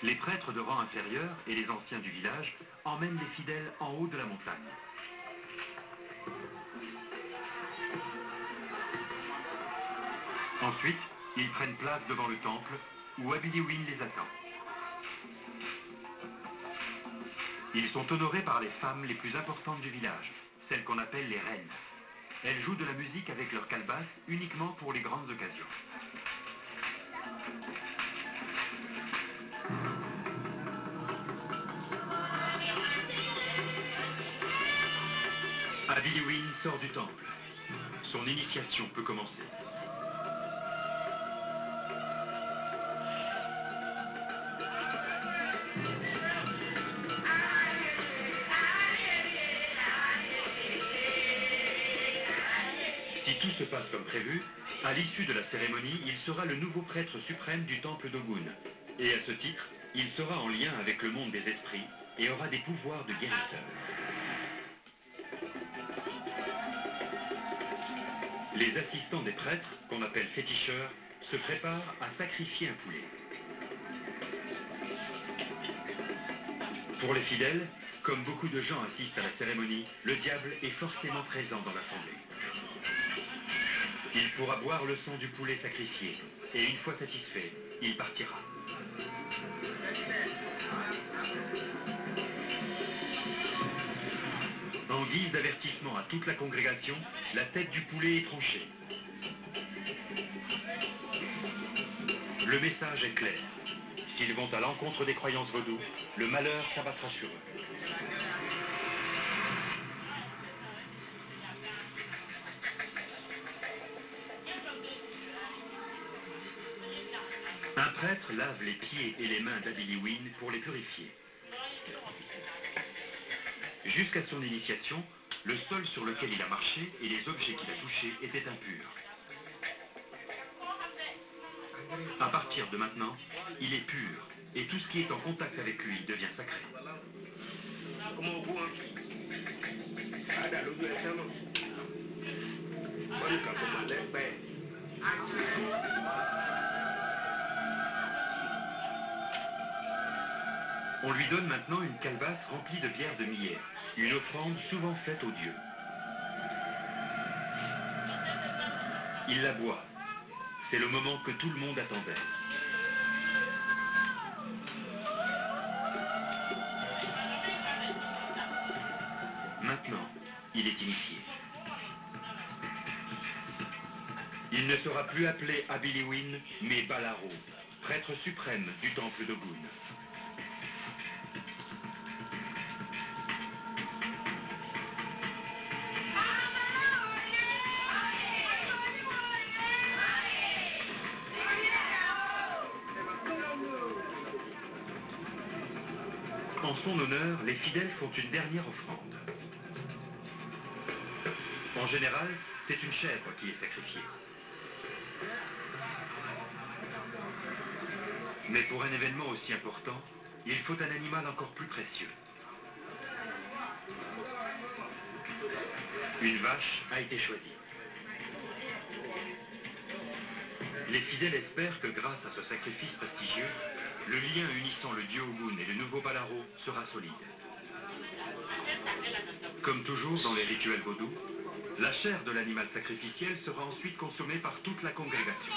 Les prêtres de rang inférieur et les anciens du village emmènent les fidèles en haut de la montagne. Ensuite, ils prennent place devant le temple où Abiliwin les attend. Ils sont honorés par les femmes les plus importantes du village, celles qu'on appelle les reines. Elles jouent de la musique avec leur calebasse uniquement pour les grandes occasions. Abiliwin sort du temple. Son initiation peut commencer. Si tout se passe comme prévu, à l'issue de la cérémonie, il sera le nouveau prêtre suprême du temple d'Ogun. Et à ce titre, il sera en lien avec le monde des esprits et aura des pouvoirs de guérisseur. Les assistants des prêtres, qu'on appelle féticheurs, se préparent à sacrifier un poulet. Pour les fidèles, comme beaucoup de gens assistent à la cérémonie, le diable est forcément présent dans l'assemblée. Il pourra boire le sang du poulet sacrifié, et une fois satisfait, il partira. En guise d'avertissement à toute la congrégation, la tête du poulet est tranchée. Le message est clair. S'ils vont à l'encontre des croyances vaudou, le malheur s'abattra sur eux. Un prêtre lave les pieds et les mains d'Abiliwin pour les purifier. Jusqu'à son initiation, le sol sur lequel il a marché et les objets qu'il a touchés étaient impurs. À partir de maintenant, il est pur et tout ce qui est en contact avec lui devient sacré. On lui donne maintenant une calebasse remplie de bière de millet, une offrande souvent faite aux dieux. Il la boit. C'est le moment que tout le monde attendait. Maintenant, il est initié. Il ne sera plus appelé Abiliwin, mais Balaro, prêtre suprême du temple d'Ogun. En son honneur, les fidèles font une dernière offrande. En général, c'est une chèvre qui est sacrifiée. Mais pour un événement aussi important, il faut un animal encore plus précieux. Une vache a été choisie. Les fidèles espèrent que grâce à ce sacrifice prestigieux, le lien unissant le dieu Ogun et le nouveau Balaro sera solide. Comme toujours dans les rituels vaudous, la chair de l'animal sacrificiel sera ensuite consommée par toute la congrégation.